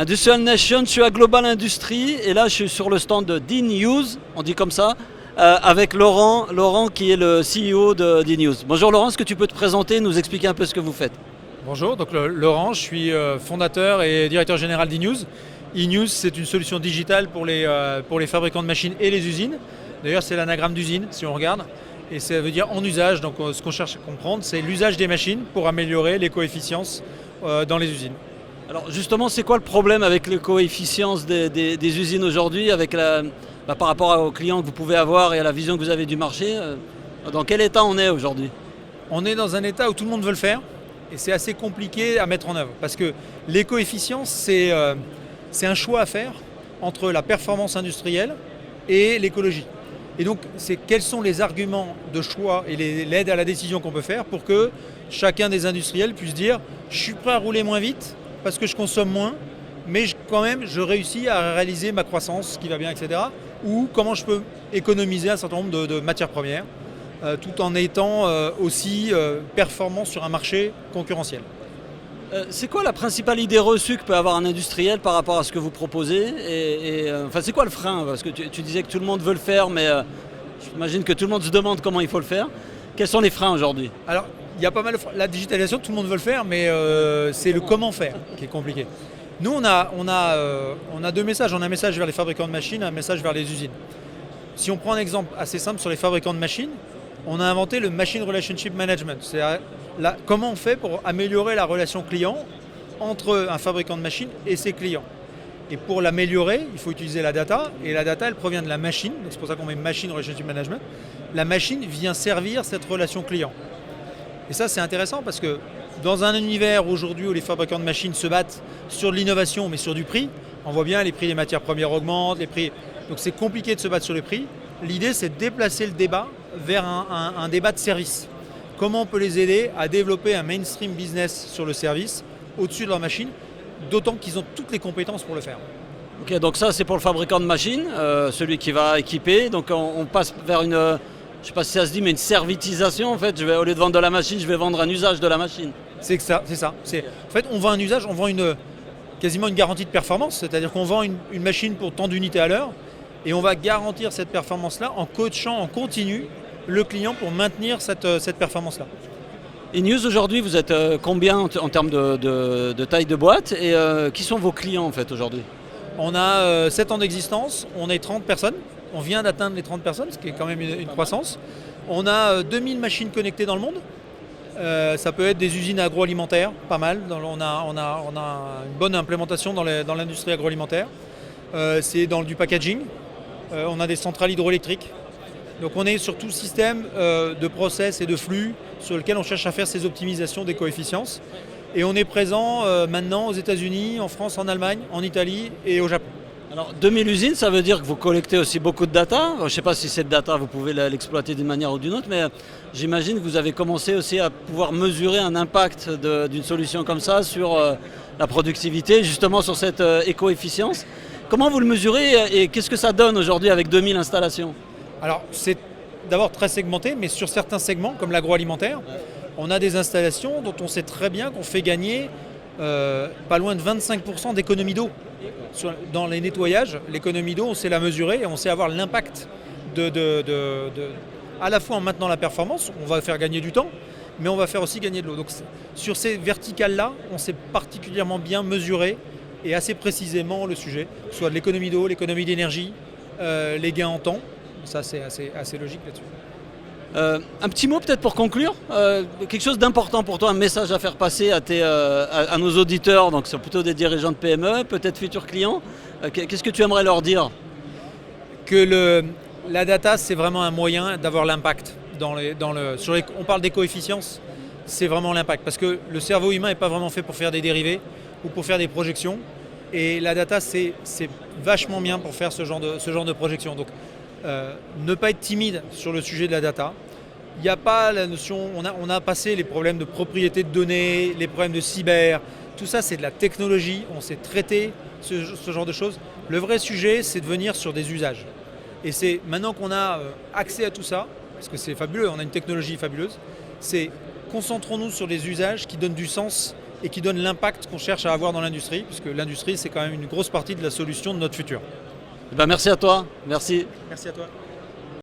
Industrial Nation, je suis à Global Industry et là je suis sur le stand de D-News, on dit comme ça, avec Laurent qui est le CEO de D-News. Bonjour Laurent, est-ce que tu peux te présenter, nous expliquer un peu ce que vous faites? Bonjour, donc Laurent, je suis fondateur et directeur général d'e-News. E-News, c'est une solution digitale pour les fabricants de machines et les usines. D'ailleurs, c'est l'anagramme d'usine, si on regarde. Et ça veut dire en usage. Donc, ce qu'on cherche à comprendre, c'est l'usage des machines pour améliorer l'éco-efficience dans les usines. Alors justement, c'est quoi le problème avec l'éco-efficience des usines aujourd'hui, par rapport aux clients que vous pouvez avoir et à la vision que vous avez du marché? Dans quel état on est aujourd'hui? On est dans un état où tout le monde veut le faire. Et c'est assez compliqué à mettre en œuvre. Parce que l'éco-efficience, c'est un choix à faire entre la performance industrielle et l'écologie. Et donc, quels sont les arguments de choix et l'aide à la décision qu'on peut faire pour que chacun des industriels puisse dire « je suis prêt à rouler moins vite parce que je consomme moins, mais quand même, je réussis à réaliser ma croissance qui va bien, etc. » Ou comment je peux économiser un certain nombre de matières premières tout en étant aussi performant sur un marché concurrentiel. C'est quoi la principale idée reçue que peut avoir un industriel par rapport à ce que vous proposez enfin, c'est quoi le frein? Parce que tu disais que tout le monde veut le faire, mais j'imagine que tout le monde se demande comment il faut le faire. Quels sont les freins aujourd'hui? Alors, il y a pas mal de freins. La digitalisation, tout le monde veut le faire, mais c'est le comment faire qui est compliqué. Nous, on a deux messages. On a un message vers les fabricants de machines, un message vers les usines. Si on prend un exemple assez simple sur les fabricants de machines, on a inventé le Machine Relationship Management. C'est comment on fait pour améliorer la relation client entre un fabricant de machines et ses clients. Et pour l'améliorer, il faut utiliser la data. Et la data, elle provient de la machine. Donc c'est pour ça qu'on met Machine Relationship Management. La machine vient servir cette relation client. Et ça, c'est intéressant parce que dans un univers aujourd'hui où les fabricants de machines se battent sur de l'innovation, mais sur du prix, on voit bien les prix des matières premières augmentent, les prix. Donc c'est compliqué de se battre sur les prix. L'idée, c'est de déplacer le débat vers un débat de service. Comment on peut les aider à développer un mainstream business sur le service au-dessus de leur machine, d'autant qu'ils ont toutes les compétences pour le faire. Ok, donc ça c'est pour le fabricant de machines, celui qui va équiper. Donc on passe vers une, je ne sais pas si ça se dit, mais une servitisation en fait. Au lieu de vendre de la machine, je vais vendre un usage de la machine. C'est ça. En fait, on vend un usage, on vend quasiment une garantie de performance, c'est-à-dire qu'on vend une machine pour tant d'unités à l'heure, et on va garantir cette performance-là en coachant en continu le client pour maintenir cette performance-là. E-News, aujourd'hui, vous êtes combien en termes de taille de boîte et qui sont vos clients en fait aujourd'hui? On a 7 ans d'existence, on est 30 personnes, on vient d'atteindre les 30 personnes, ce qui est quand même une croissance. On a 2000 machines connectées dans le monde. Ça peut être des usines agroalimentaires, pas mal. On a une bonne implémentation dans l'industrie agroalimentaire. C'est dans du packaging. On a des centrales hydroélectriques. Donc on est sur tout système de process et de flux sur lequel on cherche à faire ces optimisations des coefficiences. Et on est présent maintenant aux États-Unis, en France, en Allemagne, en Italie et au Japon. Alors 2000 usines, ça veut dire que vous collectez aussi beaucoup de data. Je ne sais pas si cette data, vous pouvez l'exploiter d'une manière ou d'une autre, mais j'imagine que vous avez commencé aussi à pouvoir mesurer un impact d'une solution comme ça sur la productivité, justement sur cette éco-efficience. Comment vous le mesurez et qu'est-ce que ça donne aujourd'hui avec 2000 installations? Alors c'est d'abord très segmenté, mais sur certains segments, comme l'agroalimentaire, on a des installations dont on sait très bien qu'on fait gagner pas loin de 25% d'économie d'eau. Dans les nettoyages, l'économie d'eau, on sait la mesurer et on sait avoir l'impact à la fois en maintenant la performance, on va faire gagner du temps, mais on va faire aussi gagner de l'eau. Donc sur ces verticales-là, on sait particulièrement bien mesurer et assez précisément le sujet, soit de l'économie d'eau, l'économie d'énergie, les gains en temps. Ça, c'est assez logique là-dessus. Un petit mot peut-être pour conclure, quelque chose d'important pour toi, un message à faire passer à nos auditeurs, donc c'est plutôt des dirigeants de PME, peut-être futurs clients. Qu'est-ce que tu aimerais leur dire? Que la data, c'est vraiment un moyen d'avoir l'impact. On parle d'éco-efficience, c'est vraiment l'impact. Parce que le cerveau humain n'est pas vraiment fait pour faire des dérivés ou pour faire des projections. Et la data, c'est vachement bien pour faire ce genre de projection. Donc, ne pas être timide sur le sujet de la data. Il n'y a pas la notion, on a passé les problèmes de propriété de données, les problèmes de cyber, tout ça c'est de la technologie, on sait traiter ce genre de choses. Le vrai sujet c'est de venir sur des usages. Et c'est maintenant qu'on a accès à tout ça, parce que c'est fabuleux, on a une technologie fabuleuse, c'est concentrons-nous sur des usages qui donnent du sens et qui donne l'impact qu'on cherche à avoir dans l'industrie, puisque l'industrie, c'est quand même une grosse partie de la solution de notre futur. Eh ben, merci à toi, merci. Merci à toi.